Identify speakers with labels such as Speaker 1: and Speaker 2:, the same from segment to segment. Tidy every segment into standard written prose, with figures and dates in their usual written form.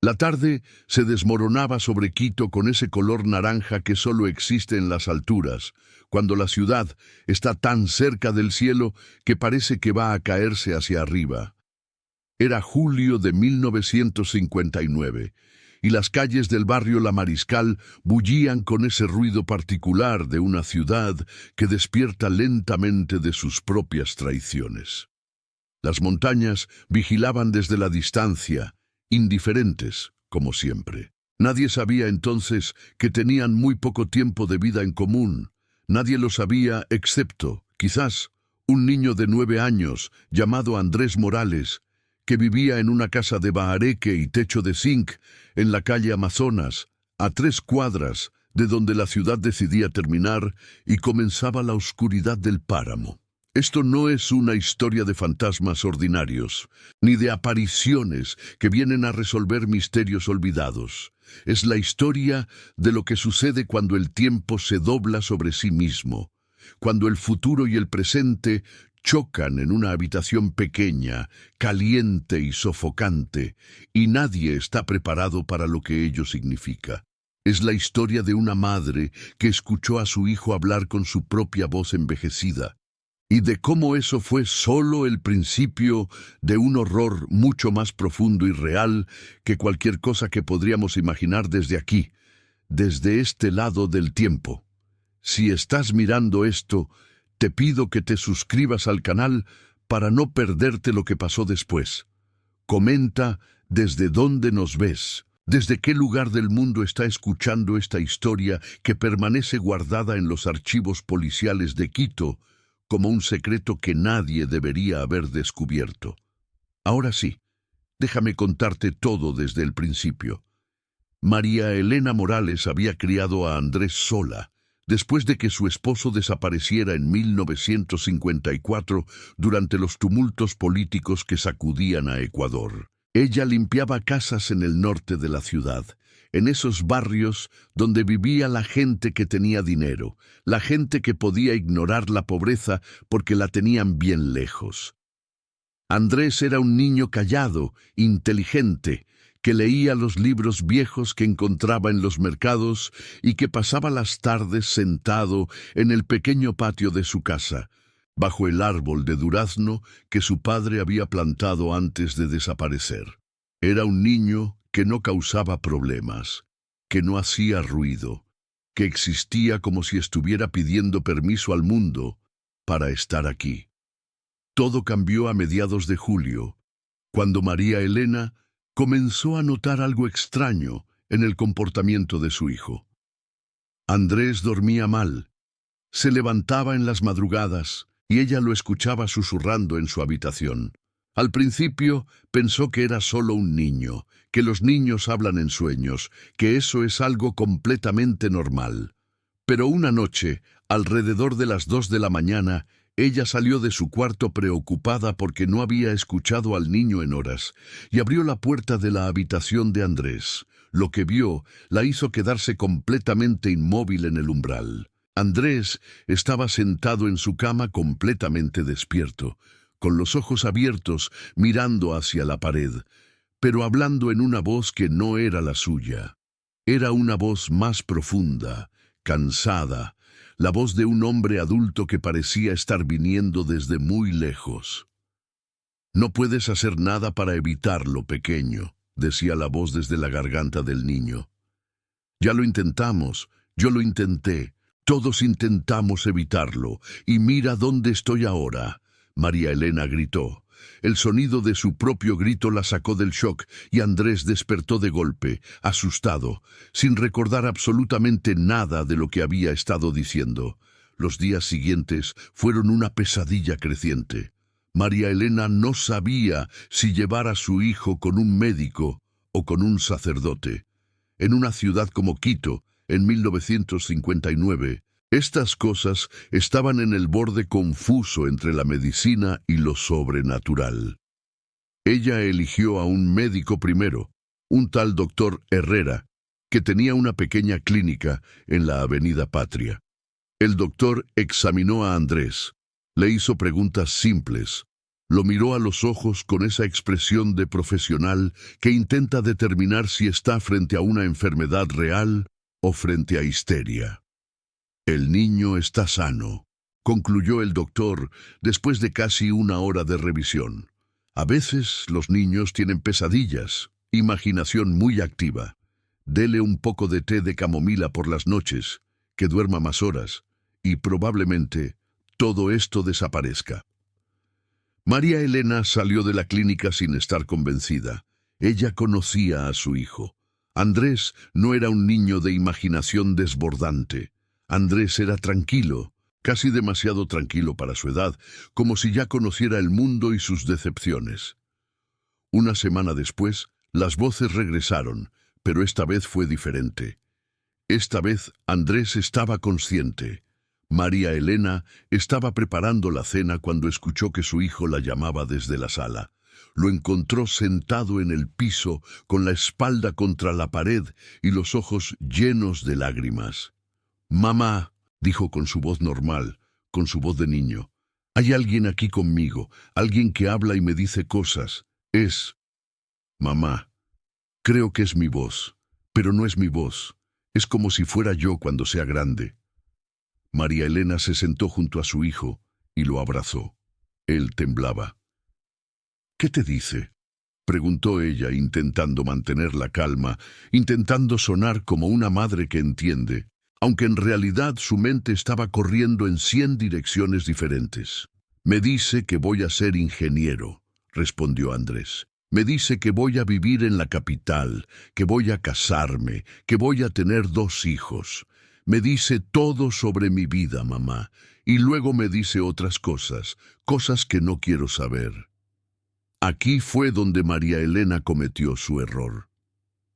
Speaker 1: La tarde se desmoronaba sobre Quito con ese color naranja que solo existe en las alturas, cuando la ciudad está tan cerca del cielo que parece que va a caerse hacia arriba. Era julio de 1959, y las calles del barrio La Mariscal bullían con ese ruido particular de una ciudad que despierta lentamente de sus propias traiciones. Las montañas vigilaban desde la distancia, indiferentes, como siempre. Nadie sabía entonces que tenían muy poco tiempo de vida en común. Nadie lo sabía excepto, quizás, un niño de 9 años llamado Andrés Morales, que vivía en una casa de bahareque y techo de zinc en la calle Amazonas, a 3 cuadras de donde la ciudad decidía terminar y comenzaba la oscuridad del páramo. Esto no es una historia de fantasmas ordinarios, ni de apariciones que vienen a resolver misterios olvidados. Es la historia de lo que sucede cuando el tiempo se dobla sobre sí mismo, cuando el futuro y el presente chocan en una habitación pequeña, caliente y sofocante, y nadie está preparado para lo que ello significa. Es la historia de una madre que escuchó a su hijo hablar con su propia voz envejecida, y de cómo eso fue solo el principio de un horror mucho más profundo y real que cualquier cosa que podríamos imaginar desde aquí, desde este lado del tiempo. Si estás mirando esto, te pido que te suscribas al canal para no perderte lo que pasó después. Comenta desde dónde nos ves, desde qué lugar del mundo está escuchando esta historia que permanece guardada en los archivos policiales de Quito, como un secreto que nadie debería haber descubierto. Ahora sí, déjame contarte todo desde el principio. María Elena Morales había criado a Andrés sola, después de que su esposo desapareciera en 1954 durante los tumultos políticos que sacudían a Ecuador. Ella limpiaba casas en el norte de la ciudad, en esos barrios donde vivía la gente que tenía dinero, la gente que podía ignorar la pobreza porque la tenían bien lejos. Andrés era un niño callado, inteligente, que leía los libros viejos que encontraba en los mercados y que pasaba las tardes sentado en el pequeño patio de su casa, bajo el árbol de durazno que su padre había plantado antes de desaparecer. Era un niño que no causaba problemas, que no hacía ruido, que existía como si estuviera pidiendo permiso al mundo para estar aquí. Todo cambió a mediados de julio, cuando María Elena comenzó a notar algo extraño en el comportamiento de su hijo. Andrés dormía mal, se levantaba en las madrugadas y ella lo escuchaba susurrando en su habitación. Al principio pensó que era solo un niño, que los niños hablan en sueños, que eso es algo completamente normal. Pero una noche, alrededor de las 2 de la mañana, ella salió de su cuarto preocupada porque no había escuchado al niño en horas, y abrió la puerta de la habitación de Andrés. Lo que vio la hizo quedarse completamente inmóvil en el umbral. Andrés estaba sentado en su cama completamente despierto, con los ojos abiertos, mirando hacia la pared, pero hablando en una voz que no era la suya. Era una voz más profunda, cansada, la voz de un hombre adulto que parecía estar viniendo desde muy lejos. «No puedes hacer nada para evitarlo, pequeño», decía la voz desde la garganta del niño. «Ya lo intentamos, yo lo intenté, todos intentamos evitarlo, y mira dónde estoy ahora», María Elena gritó. El sonido de su propio grito la sacó del shock y Andrés despertó de golpe, asustado, sin recordar absolutamente nada de lo que había estado diciendo. Los días siguientes fueron una pesadilla creciente. María Elena no sabía si llevar a su hijo con un médico o con un sacerdote. En una ciudad como Quito, en 1959, estas cosas estaban en el borde confuso entre la medicina y lo sobrenatural. Ella eligió a un médico primero, un tal doctor Herrera, que tenía una pequeña clínica en la Avenida Patria. El doctor examinó a Andrés, le hizo preguntas simples, Lo miró a los ojos con esa expresión de profesional que intenta determinar si está frente a una enfermedad real o frente a histeria. El niño está sano, concluyó el doctor después de casi una hora de revisión. A veces los niños tienen pesadillas, imaginación muy activa. Dele un poco de té de camomila por las noches, que duerma más horas, y probablemente todo esto desaparezca. María Elena salió de la clínica sin estar convencida. Ella conocía a su hijo. Andrés no era un niño de imaginación desbordante. Andrés era tranquilo, casi demasiado tranquilo para su edad, como si ya conociera el mundo y sus decepciones. Una semana después, las voces regresaron, pero esta vez fue diferente. Esta vez Andrés estaba consciente. María Elena estaba preparando la cena cuando escuchó que su hijo la llamaba desde la sala. Lo encontró sentado en el piso, con la espalda contra la pared y los ojos llenos de lágrimas. «Mamá», dijo con su voz normal, con su voz de niño. «Hay alguien aquí conmigo, alguien que habla y me dice cosas. Es... mamá. Creo que es mi voz, pero no es mi voz. Es como si fuera yo cuando sea grande». María Elena se sentó junto a su hijo y lo abrazó. Él temblaba. «¿Qué te dice?», preguntó ella, intentando mantener la calma, intentando sonar como una madre que entiende, aunque en realidad su mente estaba corriendo en 100 direcciones diferentes. «Me dice que voy a ser ingeniero», respondió Andrés. «Me dice que voy a vivir en la capital, que voy a casarme, que voy a tener 2 hijos. Me dice todo sobre mi vida, mamá, y luego me dice otras cosas, cosas que no quiero saber». Aquí fue donde María Elena cometió su error.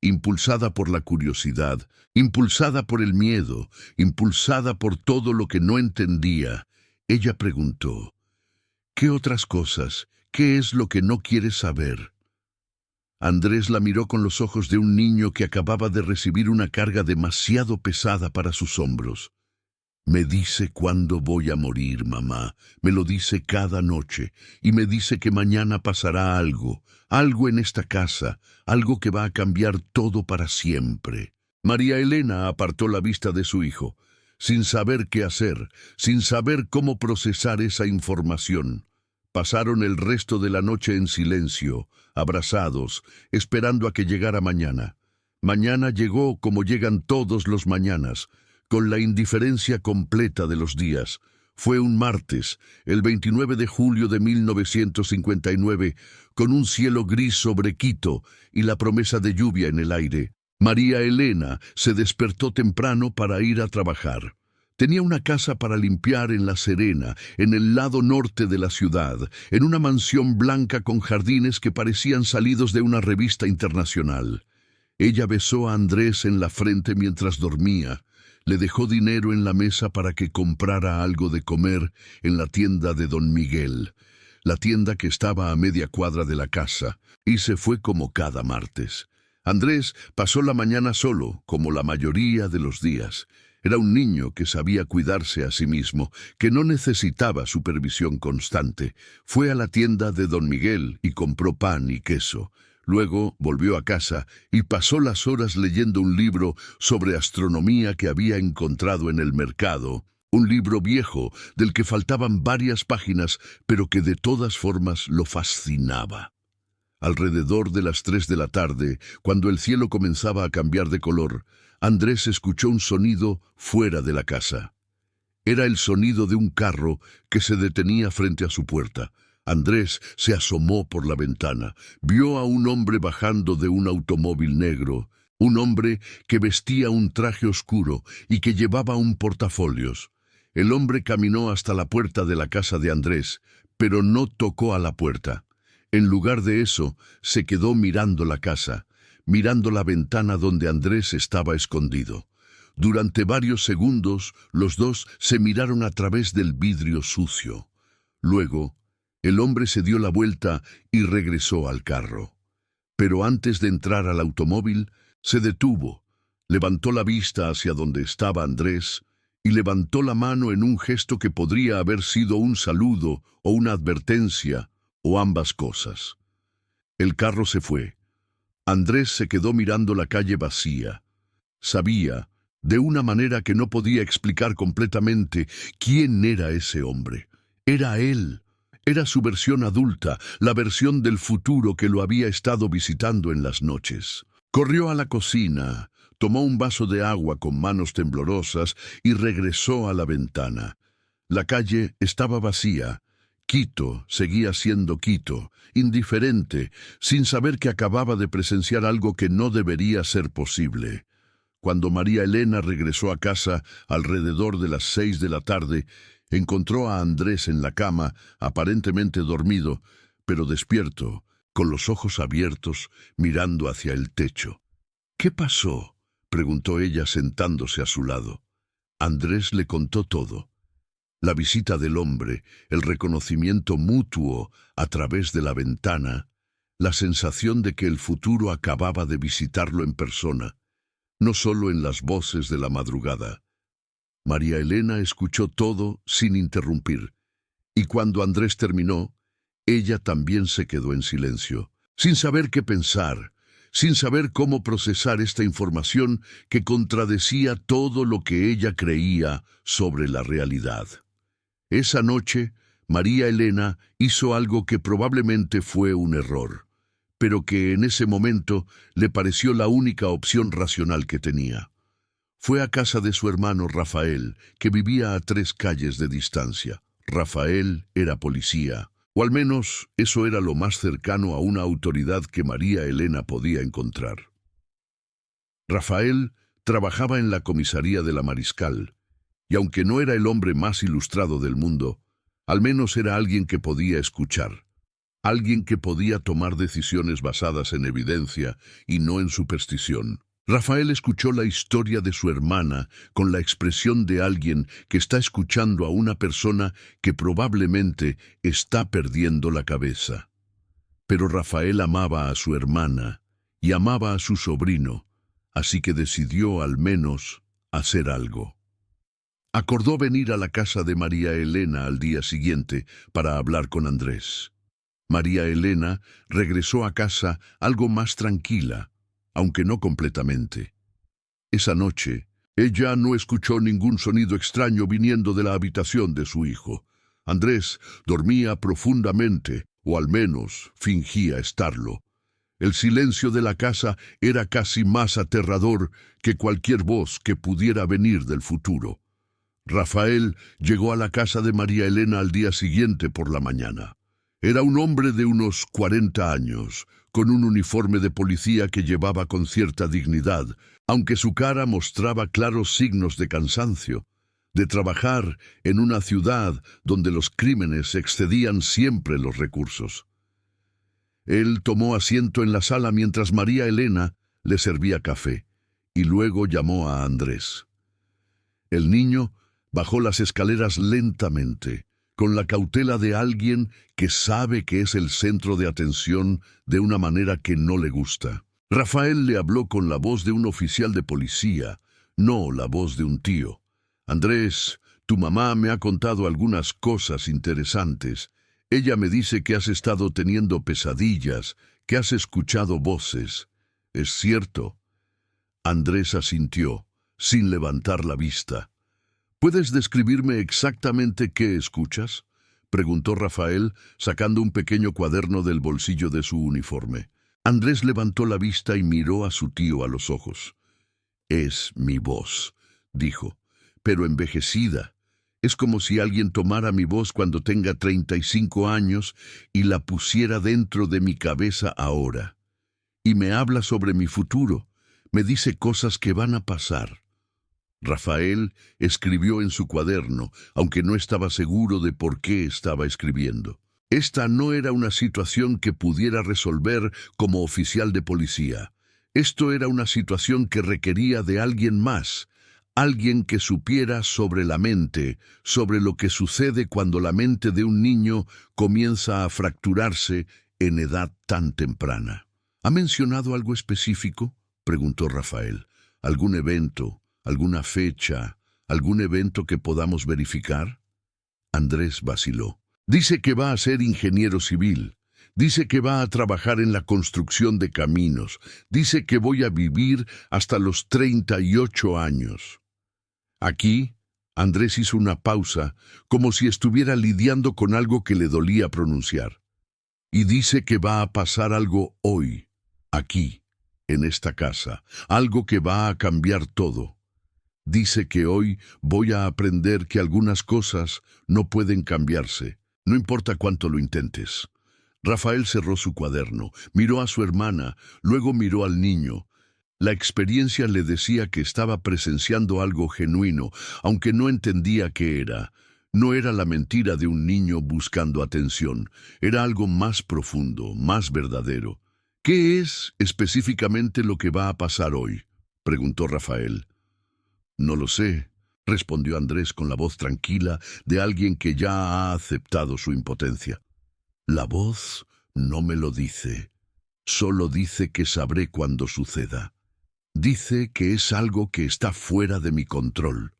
Speaker 1: Impulsada por la curiosidad, impulsada por el miedo, impulsada por todo lo que no entendía, ella preguntó: «¿Qué otras cosas? ¿Qué es lo que no quieres saber?». Andrés la miró con los ojos de un niño que acababa de recibir una carga demasiado pesada para sus hombros. «Me dice cuándo voy a morir, mamá. Me lo dice cada noche. Y me dice que mañana pasará algo, algo en esta casa, algo que va a cambiar todo para siempre». María Elena apartó la vista de su hijo, sin saber qué hacer, sin saber cómo procesar esa información. Pasaron el resto de la noche en silencio, abrazados, esperando a que llegara mañana. Mañana llegó como llegan todos los mañanas, con la indiferencia completa de los días. Fue un martes, el 29 de julio de 1959, con un cielo gris sobre Quito y la promesa de lluvia en el aire. María Elena se despertó temprano para ir a trabajar. Tenía una casa para limpiar en La Serena, en el lado norte de la ciudad, en una mansión blanca con jardines que parecían salidos de una revista internacional. Ella besó a Andrés en la frente mientras dormía. Le dejó dinero en la mesa para que comprara algo de comer en la tienda de Don Miguel, la tienda que estaba a media cuadra de la casa, y se fue como cada martes. Andrés pasó la mañana solo, como la mayoría de los días. Era un niño que sabía cuidarse a sí mismo, que no necesitaba supervisión constante. Fue a la tienda de Don Miguel y compró pan y queso. Luego volvió a casa y pasó las horas leyendo un libro sobre astronomía que había encontrado en el mercado. Un libro viejo del que faltaban varias páginas, pero que de todas formas lo fascinaba. Alrededor de las 3 de la tarde, cuando el cielo comenzaba a cambiar de color, Andrés escuchó un sonido fuera de la casa. Era el sonido de un carro que se detenía frente a su puerta. Andrés se asomó por la ventana. Vio a un hombre bajando de un automóvil negro, un hombre que vestía un traje oscuro y que llevaba un portafolios. El hombre caminó hasta la puerta de la casa de Andrés, pero no tocó a la puerta. En lugar de eso, se quedó mirando la casa, mirando la ventana donde Andrés estaba escondido. Durante varios segundos, los dos se miraron a través del vidrio sucio. Luego, el hombre se dio la vuelta y regresó al carro. Pero antes de entrar al automóvil, se detuvo, levantó la vista hacia donde estaba Andrés y levantó la mano en un gesto que podría haber sido un saludo o una advertencia o ambas cosas. El carro se fue. Andrés se quedó mirando la calle vacía. Sabía, de una manera que no podía explicar completamente, quién era ese hombre. Era él. Era su versión adulta, la versión del futuro que lo había estado visitando en las noches. Corrió a la cocina, tomó un vaso de agua con manos temblorosas y regresó a la ventana. La calle estaba vacía. Quito seguía siendo Quito, indiferente, sin saber que acababa de presenciar algo que no debería ser posible. Cuando María Elena regresó a casa alrededor de las 6 de la tarde, encontró a Andrés en la cama, aparentemente dormido, pero despierto, con los ojos abiertos, mirando hacia el techo. «¿Qué pasó?», preguntó ella sentándose a su lado. Andrés le contó todo. La visita del hombre, el reconocimiento mutuo a través de la ventana, la sensación de que el futuro acababa de visitarlo en persona, no solo en las voces de la madrugada. María Elena escuchó todo sin interrumpir, y cuando Andrés terminó, ella también se quedó en silencio, sin saber qué pensar, sin saber cómo procesar esta información que contradecía todo lo que ella creía sobre la realidad. Esa noche, María Elena hizo algo que probablemente fue un error, pero que en ese momento le pareció la única opción racional que tenía. Fue a casa de su hermano Rafael, que vivía a 3 calles de distancia. Rafael era policía, o al menos eso era lo más cercano a una autoridad que María Elena podía encontrar. Rafael trabajaba en la comisaría de la Mariscal, y aunque no era el hombre más ilustrado del mundo, al menos era alguien que podía escuchar, alguien que podía tomar decisiones basadas en evidencia y no en superstición. Rafael escuchó la historia de su hermana con la expresión de alguien que está escuchando a una persona que probablemente está perdiendo la cabeza. Pero Rafael amaba a su hermana y amaba a su sobrino, así que decidió al menos hacer algo. Acordó venir a la casa de María Elena al día siguiente para hablar con Andrés. María Elena regresó a casa algo más tranquila, aunque no completamente. Esa noche, ella no escuchó ningún sonido extraño viniendo de la habitación de su hijo. Andrés dormía profundamente, o al menos fingía estarlo. El silencio de la casa era casi más aterrador que cualquier voz que pudiera venir del futuro. Rafael llegó a la casa de María Elena al día siguiente por la mañana. Era un hombre de unos 40 años, con un uniforme de policía que llevaba con cierta dignidad, aunque su cara mostraba claros signos de cansancio, de trabajar en una ciudad donde los crímenes excedían siempre los recursos. Él tomó asiento en la sala mientras María Elena le servía café, y luego llamó a Andrés. El niño bajó las escaleras lentamente, con la cautela de alguien que sabe que es el centro de atención de una manera que no le gusta. Rafael le habló con la voz de un oficial de policía, no la voz de un tío. Andrés, tu mamá me ha contado algunas cosas interesantes. Ella me dice que has estado teniendo pesadillas, que has escuchado voces. ¿Es cierto? Andrés asintió, sin levantar la vista. ¿Puedes describirme exactamente qué escuchas?, preguntó Rafael, sacando un pequeño cuaderno del bolsillo de su uniforme. Andrés levantó la vista y miró a su tío a los ojos. «Es mi voz», dijo, «pero envejecida. Es como si alguien tomara mi voz cuando tenga 35 años y la pusiera dentro de mi cabeza ahora. Y me habla sobre mi futuro, me dice cosas que van a pasar». Rafael escribió en su cuaderno, aunque no estaba seguro de por qué estaba escribiendo. Esta no era una situación que pudiera resolver como oficial de policía. Esto era una situación que requería de alguien más, alguien que supiera sobre la mente, sobre lo que sucede cuando la mente de un niño comienza a fracturarse en edad tan temprana. ¿Ha mencionado algo específico?, preguntó Rafael. ¿Algún evento? ¿Alguna fecha? ¿Algún evento que podamos verificar? Andrés vaciló. Dice que va a ser ingeniero civil. Dice que va a trabajar en la construcción de caminos. Dice que voy a vivir hasta los 38 años. Aquí, Andrés hizo una pausa, como si estuviera lidiando con algo que le dolía pronunciar. Y dice que va a pasar algo hoy, aquí, en esta casa, algo que va a cambiar todo. Dice que hoy voy a aprender que algunas cosas no pueden cambiarse, no importa cuánto lo intentes. Rafael cerró su cuaderno, miró a su hermana, luego miró al niño. La experiencia le decía que estaba presenciando algo genuino, aunque no entendía qué era. No era la mentira de un niño buscando atención, era algo más profundo, más verdadero. ¿Qué es específicamente lo que va a pasar hoy?, preguntó Rafael. No lo sé, respondió Andrés con la voz tranquila de alguien que ya ha aceptado su impotencia. La voz no me lo dice, solo dice que sabré cuando suceda. Dice que es algo que está fuera de mi control.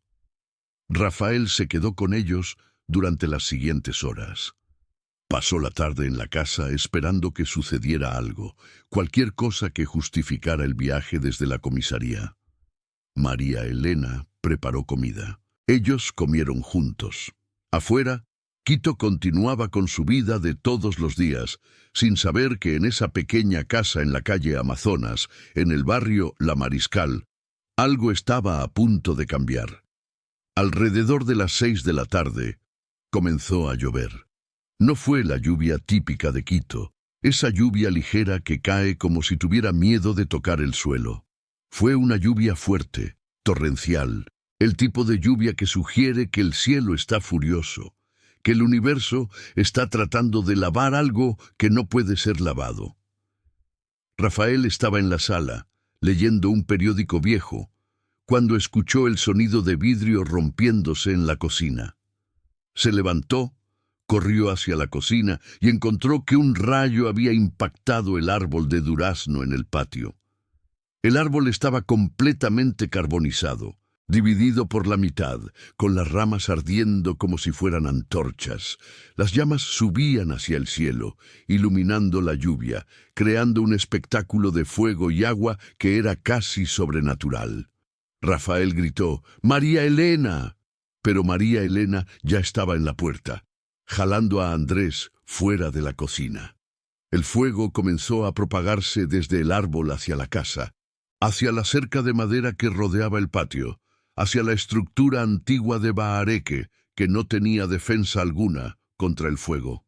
Speaker 1: Rafael se quedó con ellos durante las siguientes horas. Pasó la tarde en la casa esperando que sucediera algo, cualquier cosa que justificara el viaje desde la comisaría. María Elena preparó comida. Ellos comieron juntos. Afuera, Quito continuaba con su vida de todos los días, sin saber que en esa pequeña casa en la calle Amazonas, en el barrio La Mariscal, algo estaba a punto de cambiar. Alrededor de las 6 de la tarde, comenzó a llover. No fue la lluvia típica de Quito, esa lluvia ligera que cae como si tuviera miedo de tocar el suelo. Fue una lluvia fuerte, torrencial, el tipo de lluvia que sugiere que el cielo está furioso, que el universo está tratando de lavar algo que no puede ser lavado. Rafael estaba en la sala, leyendo un periódico viejo, cuando escuchó el sonido de vidrio rompiéndose en la cocina. Se levantó, corrió hacia la cocina y encontró que un rayo había impactado el árbol de durazno en el patio. El árbol estaba completamente carbonizado, dividido por la mitad, con las ramas ardiendo como si fueran antorchas. Las llamas subían hacia el cielo, iluminando la lluvia, creando un espectáculo de fuego y agua que era casi sobrenatural. Rafael gritó, «¡María Elena!». Pero María Elena ya estaba en la puerta, jalando a Andrés fuera de la cocina. El fuego comenzó a propagarse desde el árbol hacia la casa, hacia la cerca de madera que rodeaba el patio, hacia la estructura antigua de Bahareque, que no tenía defensa alguna contra el fuego.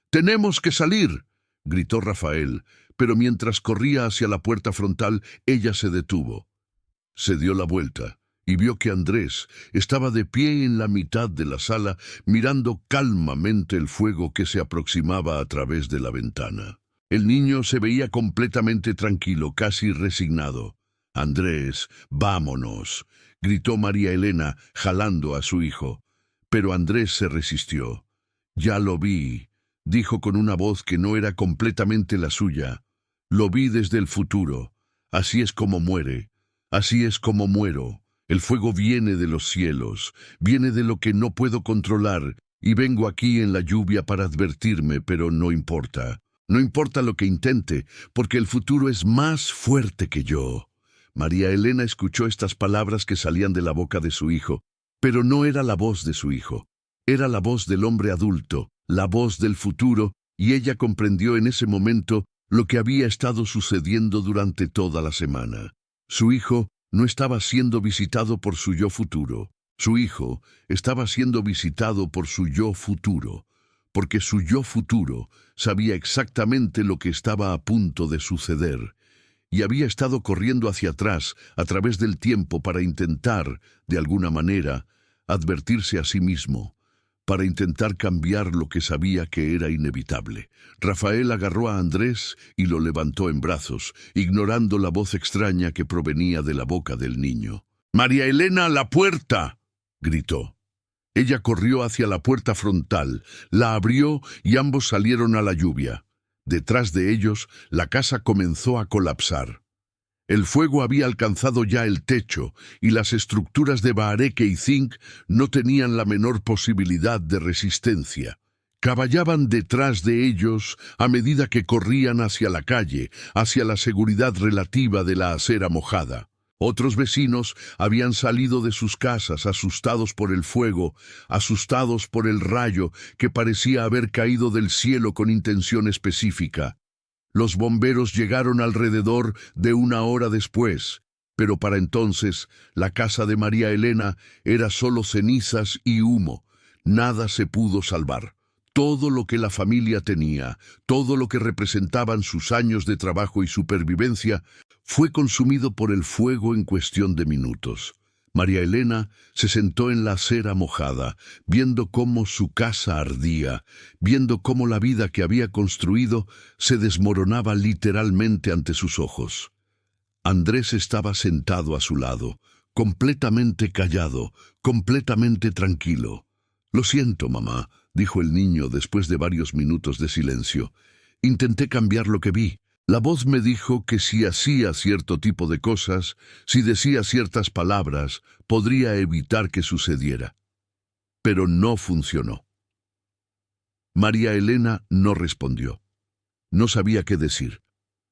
Speaker 1: «¡Tenemos que salir!», gritó Rafael, pero mientras corría hacia la puerta frontal, ella se detuvo. Se dio la vuelta y vio que Andrés estaba de pie en la mitad de la sala, mirando calmamente el fuego que se aproximaba a través de la ventana. El niño se veía completamente tranquilo, casi resignado. «Andrés, vámonos», gritó María Elena, jalando a su hijo. Pero Andrés se resistió. «Ya lo vi», dijo con una voz que no era completamente la suya. «Lo vi desde el futuro. Así es como muere. Así es como muero. El fuego viene de los cielos, viene de lo que no puedo controlar, y vengo aquí en la lluvia para advertirme, pero no importa. No importa lo que intente, porque el futuro es más fuerte que yo». María Elena escuchó estas palabras que salían de la boca de su hijo, pero no era la voz de su hijo. Era la voz del hombre adulto, la voz del futuro, y ella comprendió en ese momento lo que había estado sucediendo durante toda la semana. Su hijo no estaba siendo visitado por su yo futuro. Su hijo estaba siendo visitado por su yo futuro, porque su yo futuro sabía exactamente lo que estaba a punto de suceder, y había estado corriendo hacia atrás a través del tiempo para intentar, de alguna manera, advertirse a sí mismo, para intentar cambiar lo que sabía que era inevitable. Rafael agarró a Andrés y lo levantó en brazos, ignorando la voz extraña que provenía de la boca del niño. «¡María Elena, a la puerta!», gritó. Ella corrió hacia la puerta frontal, la abrió y ambos salieron a la lluvia. Detrás de ellos, la casa comenzó a colapsar. El fuego había alcanzado ya el techo y las estructuras de bahareque y zinc no tenían la menor posibilidad de resistencia. Caballaban detrás de ellos a medida que corrían hacia la calle, hacia la seguridad relativa de la acera mojada. Otros vecinos habían salido de sus casas asustados por el fuego, asustados por el rayo que parecía haber caído del cielo con intención específica. Los bomberos llegaron alrededor de 1 hora después, pero para entonces la casa de María Elena era solo cenizas y humo. Nada se pudo salvar. Todo lo que la familia tenía, todo lo que representaban sus años de trabajo y supervivencia, fue consumido por el fuego en cuestión de minutos. María Elena se sentó en la acera mojada, viendo cómo su casa ardía, viendo cómo la vida que había construido se desmoronaba literalmente ante sus ojos. Andrés estaba sentado a su lado, completamente callado, completamente tranquilo. «Lo siento, mamá», dijo el niño después de varios minutos de silencio. «Intenté cambiar lo que vi. La voz me dijo que si hacía cierto tipo de cosas, si decía ciertas palabras, podría evitar que sucediera. Pero no funcionó». María Elena no respondió. No sabía qué decir.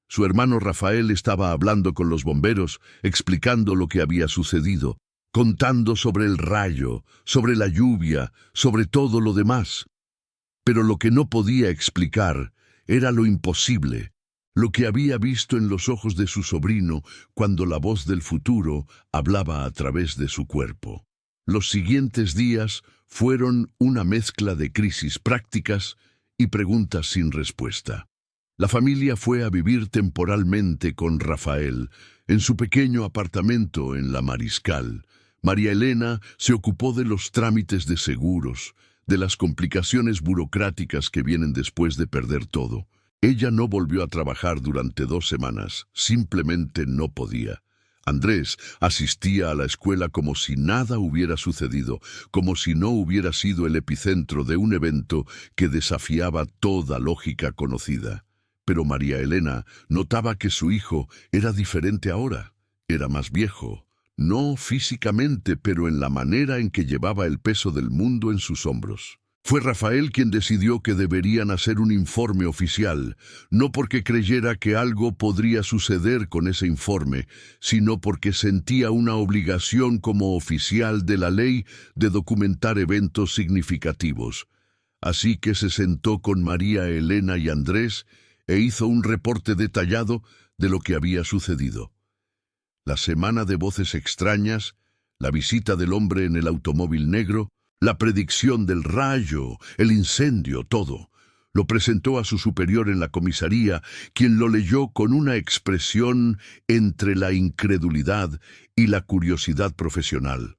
Speaker 1: Su hermano Rafael estaba hablando con los bomberos, explicando lo que había sucedido, contando sobre el rayo, sobre la lluvia, sobre todo lo demás. Pero lo que no podía explicar era lo imposible, lo que había visto en los ojos de su sobrino cuando la voz del futuro hablaba a través de su cuerpo. Los siguientes días fueron una mezcla de crisis prácticas y preguntas sin respuesta. La familia fue a vivir temporalmente con Rafael en su pequeño apartamento en La Mariscal. María Elena se ocupó de los trámites de seguros, de las complicaciones burocráticas que vienen después de perder todo. Ella no volvió a trabajar durante 2 semanas, simplemente no podía. Andrés asistía a la escuela como si nada hubiera sucedido, como si no hubiera sido el epicentro de un evento que desafiaba toda lógica conocida. Pero María Elena notaba que su hijo era diferente ahora, era más viejo. No físicamente, pero en la manera en que llevaba el peso del mundo en sus hombros. Fue Rafael quien decidió que deberían hacer un informe oficial, no porque creyera que algo podría suceder con ese informe, sino porque sentía una obligación como oficial de la ley de documentar eventos significativos. Así que se sentó con María Elena y Andrés e hizo un reporte detallado de lo que había sucedido. La semana de voces extrañas, la visita del hombre en el automóvil negro, la predicción del rayo, el incendio, todo. Lo presentó a su superior en la comisaría, quien lo leyó con una expresión entre la incredulidad y la curiosidad profesional.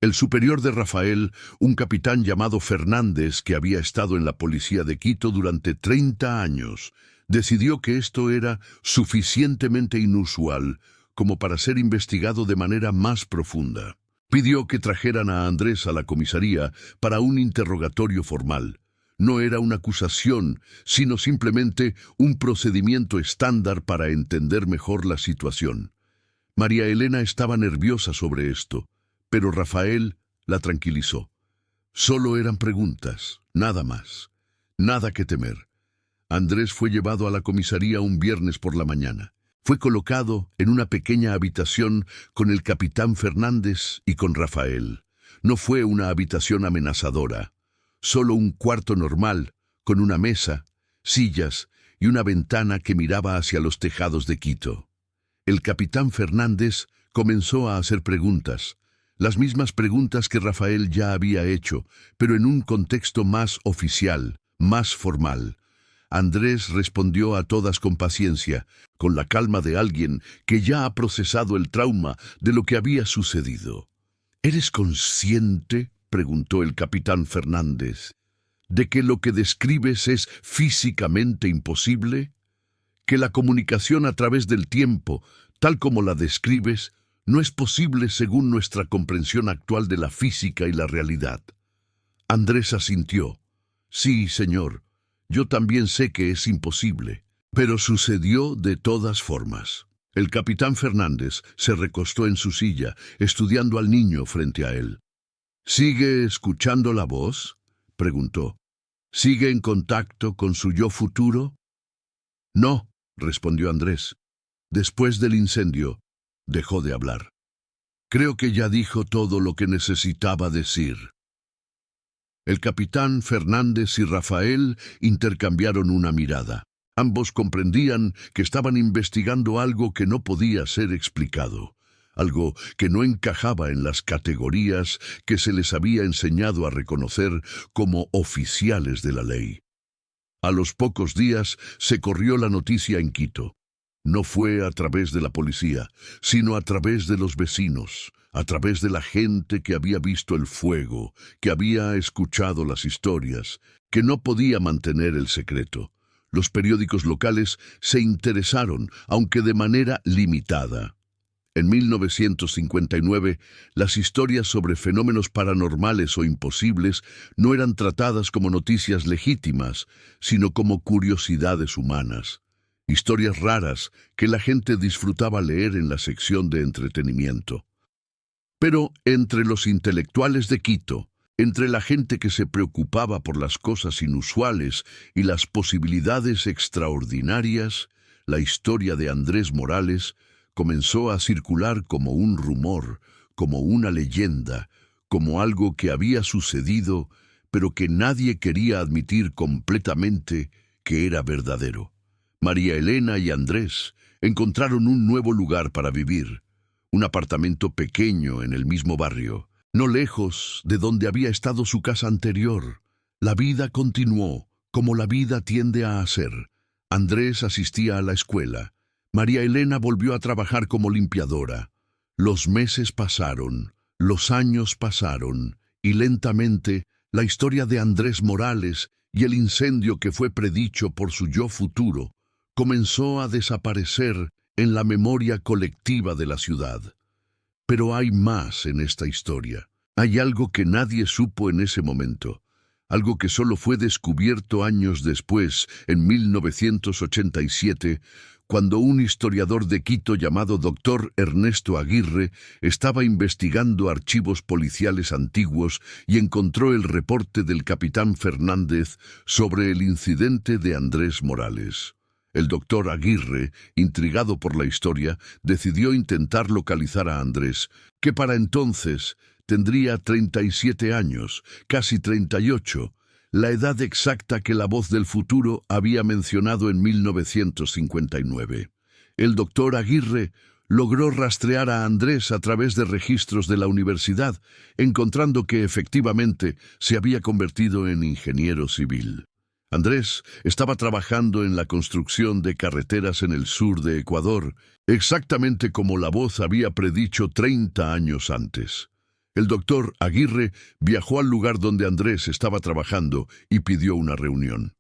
Speaker 1: El superior de Rafael, un capitán llamado Fernández, que había estado en la policía de Quito durante 30 años, decidió que esto era suficientemente inusual como para ser investigado de manera más profunda. Pidió que trajeran a Andrés a la comisaría para un interrogatorio formal. No era una acusación, sino simplemente un procedimiento estándar para entender mejor la situación. María Elena estaba nerviosa sobre esto, pero Rafael la tranquilizó. Solo eran preguntas, nada más. Nada que temer. Andrés fue llevado a la comisaría un viernes por la mañana. Fue colocado en una pequeña habitación con el capitán Fernández y con Rafael. No fue una habitación amenazadora, solo un cuarto normal, con una mesa, sillas y una ventana que miraba hacia los tejados de Quito. El capitán Fernández comenzó a hacer preguntas, las mismas preguntas que Rafael ya había hecho, pero en un contexto más oficial, más formal. Andrés respondió a todas con paciencia, con la calma de alguien que ya ha procesado el trauma de lo que había sucedido. ¿Eres consciente?, preguntó el capitán Fernández, ¿de que lo que describes es físicamente imposible? ¿Que la comunicación a través del tiempo, tal como la describes, no es posible según nuestra comprensión actual de la física y la realidad? Andrés asintió. Sí, señor. Yo también sé que es imposible, pero sucedió de todas formas. El capitán Fernández se recostó en su silla, estudiando al niño frente a él. ¿Sigue escuchando la voz?, preguntó. ¿Sigue en contacto con su yo futuro? No, respondió Andrés. Después del incendio, dejó de hablar. Creo que ya dijo todo lo que necesitaba decir. El capitán Fernández y Rafael intercambiaron una mirada. Ambos comprendían que estaban investigando algo que no podía ser explicado, algo que no encajaba en las categorías que se les había enseñado a reconocer como oficiales de la ley. A los pocos días se corrió la noticia en Quito. No fue a través de la policía, sino a través de los vecinos, a través de la gente que había visto el fuego, que había escuchado las historias, que no podía mantener el secreto. Los periódicos locales se interesaron, aunque de manera limitada. En 1959, las historias sobre fenómenos paranormales o imposibles no eran tratadas como noticias legítimas, sino como curiosidades humanas. Historias raras que la gente disfrutaba leer en la sección de entretenimiento. Pero entre los intelectuales de Quito, entre la gente que se preocupaba por las cosas inusuales y las posibilidades extraordinarias, la historia de Andrés Morales comenzó a circular como un rumor, como una leyenda, como algo que había sucedido, pero que nadie quería admitir completamente que era verdadero. María Elena y Andrés encontraron un nuevo lugar para vivir, un apartamento pequeño en el mismo barrio, no lejos de donde había estado su casa anterior. La vida continuó, como la vida tiende a hacer. Andrés asistía a la escuela. María Elena volvió a trabajar como limpiadora. Los meses pasaron, los años pasaron, y lentamente la historia de Andrés Morales y el incendio que fue predicho por su yo futuro comenzó a desaparecer en la memoria colectiva de la ciudad. Pero hay más en esta historia. Hay algo que nadie supo en ese momento, algo que solo fue descubierto años después, en 1987, cuando un historiador de Quito llamado Dr. Ernesto Aguirre estaba investigando archivos policiales antiguos y encontró el reporte del capitán Fernández sobre el incidente de Andrés Morales. El doctor Aguirre, intrigado por la historia, decidió intentar localizar a Andrés, que para entonces tendría 37 años, casi 38, la edad exacta que la voz del futuro había mencionado en 1959. El doctor Aguirre logró rastrear a Andrés a través de registros de la universidad, encontrando que efectivamente se había convertido en ingeniero civil. Andrés estaba trabajando en la construcción de carreteras en el sur de Ecuador, exactamente como la voz había predicho 30 años antes. El doctor Aguirre viajó al lugar donde Andrés estaba trabajando y pidió una reunión.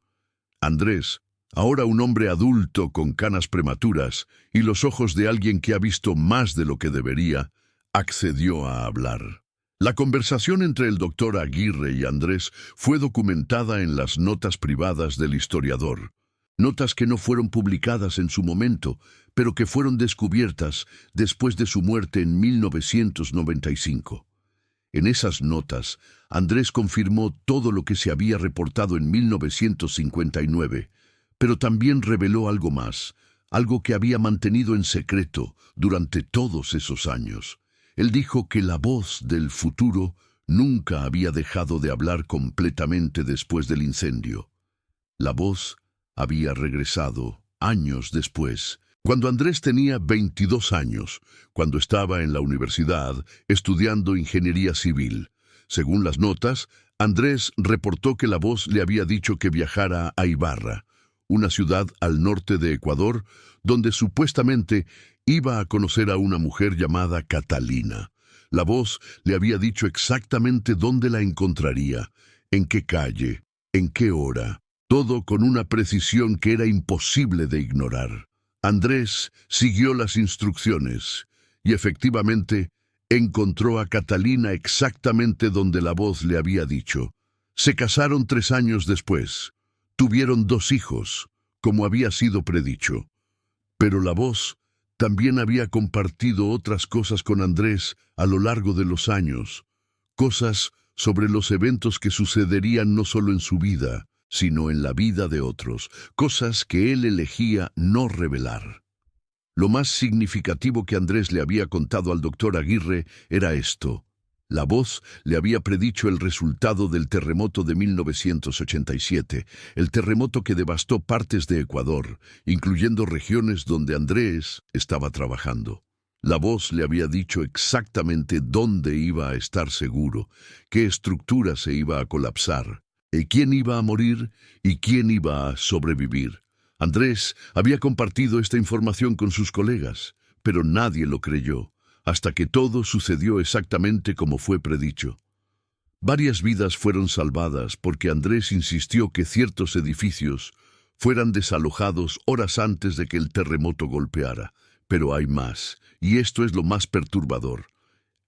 Speaker 1: Andrés, ahora un hombre adulto con canas prematuras y los ojos de alguien que ha visto más de lo que debería, accedió a hablar. La conversación entre el doctor Aguirre y Andrés fue documentada en las notas privadas del historiador. Notas que no fueron publicadas en su momento, pero que fueron descubiertas después de su muerte en 1995. En esas notas, Andrés confirmó todo lo que se había reportado en 1959, pero también reveló algo más, algo que había mantenido en secreto durante todos esos años. Él dijo que la voz del futuro nunca había dejado de hablar completamente después del incendio. La voz había regresado años después, cuando Andrés tenía 22 años, cuando estaba en la universidad estudiando ingeniería civil. Según las notas, Andrés reportó que la voz le había dicho que viajara a Ibarra, una ciudad al norte de Ecuador, donde supuestamente iba a conocer a una mujer llamada Catalina. La voz le había dicho exactamente dónde la encontraría, en qué calle, en qué hora, todo con una precisión que era imposible de ignorar. Andrés siguió las instrucciones y efectivamente encontró a Catalina exactamente donde la voz le había dicho. Se casaron 3 años después. Tuvieron 2 hijos, como había sido predicho. Pero la voz también había compartido otras cosas con Andrés a lo largo de los años, cosas sobre los eventos que sucederían no solo en su vida, sino en la vida de otros, cosas que él elegía no revelar. Lo más significativo que Andrés le había contado al doctor Aguirre era esto. La voz le había predicho el resultado del terremoto de 1987, el terremoto que devastó partes de Ecuador, incluyendo regiones donde Andrés estaba trabajando. La voz le había dicho exactamente dónde iba a estar seguro, qué estructura se iba a colapsar, quién iba a morir y quién iba a sobrevivir. Andrés había compartido esta información con sus colegas, pero nadie lo creyó, hasta que todo sucedió exactamente como fue predicho. Varias vidas fueron salvadas porque Andrés insistió que ciertos edificios fueran desalojados horas antes de que el terremoto golpeara. Pero hay más, y esto es lo más perturbador.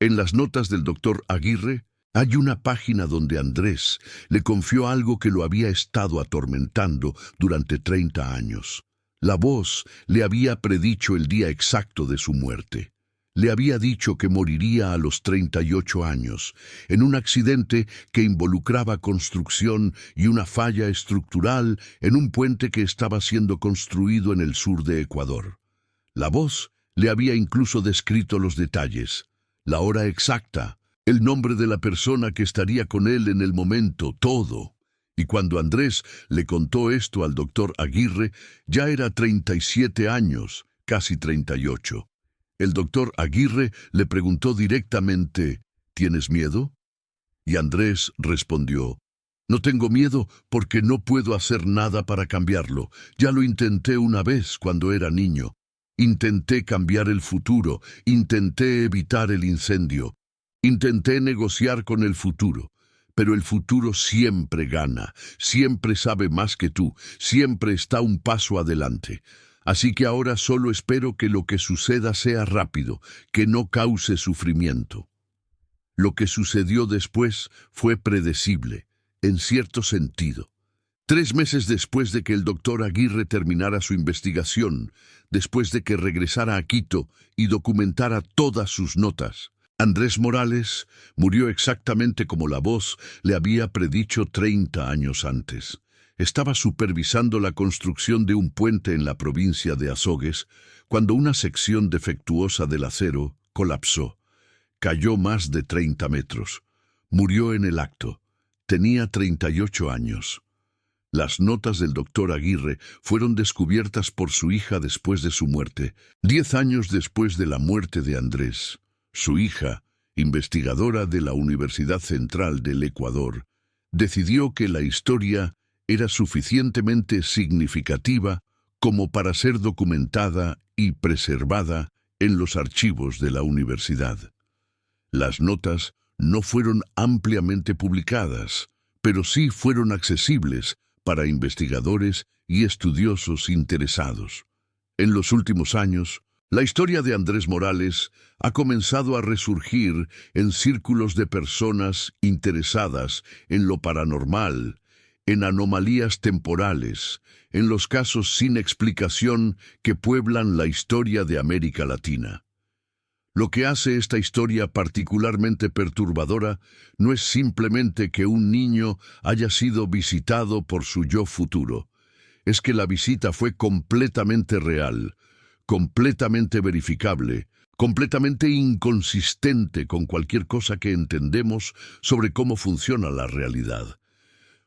Speaker 1: En las notas del doctor Aguirre hay una página donde Andrés le confió algo que lo había estado atormentando durante 30 años. La voz le había predicho el día exacto de su muerte. Le había dicho que moriría a los 38 años, en un accidente que involucraba construcción y una falla estructural en un puente que estaba siendo construido en el sur de Ecuador. La voz le había incluso descrito los detalles, la hora exacta, el nombre de la persona que estaría con él en el momento, todo. Y cuando Andrés le contó esto al doctor Aguirre, ya era 37 años, casi 38. El doctor Aguirre le preguntó directamente, ¿tienes miedo? Y Andrés respondió, no tengo miedo porque no puedo hacer nada para cambiarlo. Ya lo intenté una vez cuando era niño. Intenté cambiar el futuro, intenté evitar el incendio, intenté negociar con el futuro. Pero el futuro siempre gana, siempre sabe más que tú, siempre está un paso adelante. Así que ahora solo espero que lo que suceda sea rápido, que no cause sufrimiento. Lo que sucedió después fue predecible, en cierto sentido. 3 meses después de que el doctor Aguirre terminara su investigación, después de que regresara a Quito y documentara todas sus notas, Andrés Morales murió exactamente como la voz le había predicho 30 años antes. Estaba supervisando la construcción de un puente en la provincia de Azogues cuando una sección defectuosa del acero colapsó. Cayó más de 30 metros. Murió en el acto. Tenía 38 años. Las notas del doctor Aguirre fueron descubiertas por su hija después de su muerte, 10 años después de la muerte de Andrés. Su hija, investigadora de la Universidad Central del Ecuador, decidió que la historia era suficientemente significativa como para ser documentada y preservada en los archivos de la universidad. Las notas no fueron ampliamente publicadas, pero sí fueron accesibles para investigadores y estudiosos interesados. En los últimos años, la historia de Andrés Morales ha comenzado a resurgir en círculos de personas interesadas en lo paranormal, en anomalías temporales, en los casos sin explicación que pueblan la historia de América Latina. Lo que hace esta historia particularmente perturbadora no es simplemente que un niño haya sido visitado por su yo futuro, es que la visita fue completamente real, completamente verificable, completamente inconsistente con cualquier cosa que entendemos sobre cómo funciona la realidad.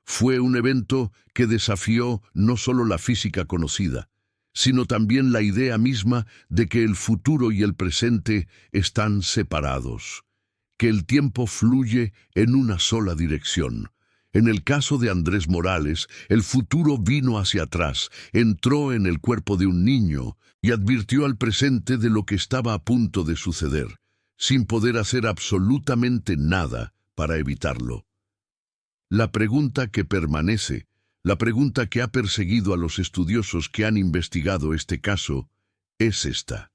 Speaker 1: Fue un evento que desafió no solo la física conocida, sino también la idea misma de que el futuro y el presente están separados, que el tiempo fluye en una sola dirección. En el caso de Andrés Morales, el futuro vino hacia atrás, entró en el cuerpo de un niño y advirtió al presente de lo que estaba a punto de suceder, sin poder hacer absolutamente nada para evitarlo. La pregunta que permanece, la pregunta que ha perseguido a los estudiosos que han investigado este caso, es esta.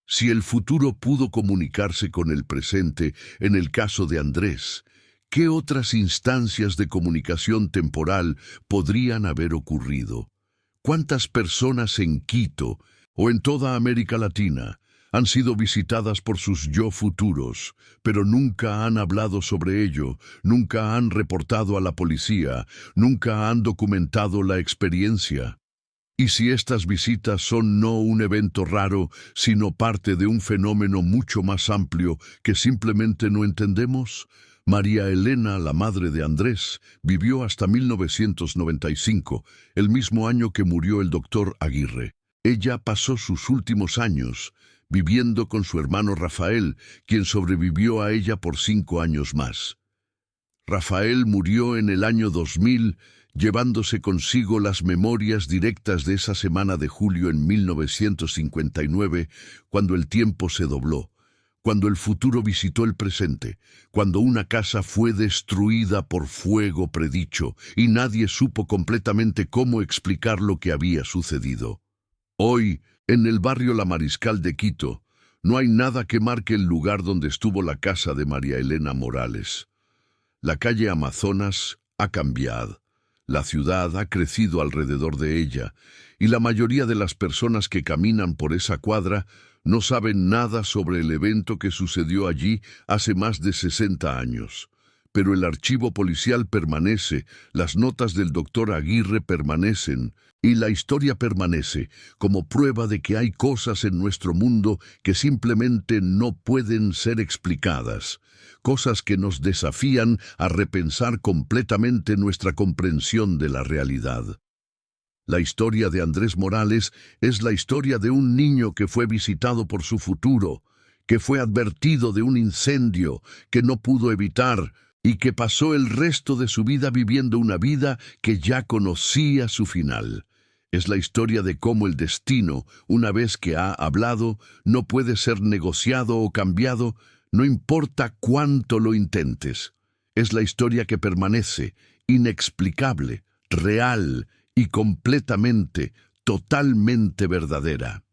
Speaker 1: Si el futuro pudo comunicarse con el presente en el caso de Andrés, ¿qué otras instancias de comunicación temporal podrían haber ocurrido? ¿Cuántas personas en Quito o en toda América Latina Han sido visitadas por sus yo futuros, pero nunca han hablado sobre ello, nunca han reportado a la policía, nunca han documentado la experiencia. Y si estas visitas son no un evento raro, sino parte de un fenómeno mucho más amplio que simplemente no entendemos, María Elena, la madre de Andrés, vivió hasta 1995, el mismo año que murió el doctor Aguirre. Ella pasó sus últimos años viviendo con su hermano Rafael, quien sobrevivió a ella por 5 años más. Rafael murió en el año 2000, llevándose consigo las memorias directas de esa semana de julio en 1959, cuando el tiempo se dobló, cuando el futuro visitó el presente, cuando una casa fue destruida por fuego predicho y nadie supo completamente cómo explicar lo que había sucedido. Hoy, en el barrio La Mariscal de Quito, no hay nada que marque el lugar donde estuvo la casa de María Elena Morales. La calle Amazonas ha cambiado. La ciudad ha crecido alrededor de ella, y la mayoría de las personas que caminan por esa cuadra no saben nada sobre el evento que sucedió allí hace más de 60 años. Pero el archivo policial permanece, las notas del doctor Aguirre permanecen, y la historia permanece como prueba de que hay cosas en nuestro mundo que simplemente no pueden ser explicadas, cosas que nos desafían a repensar completamente nuestra comprensión de la realidad. La historia de Andrés Morales es la historia de un niño que fue visitado por su futuro, que fue advertido de un incendio que no pudo evitar y que pasó el resto de su vida viviendo una vida que ya conocía su final. Es la historia de cómo el destino, una vez que ha hablado, no puede ser negociado o cambiado, no importa cuánto lo intentes. Es la historia que permanece, inexplicable, real y completamente, totalmente verdadera.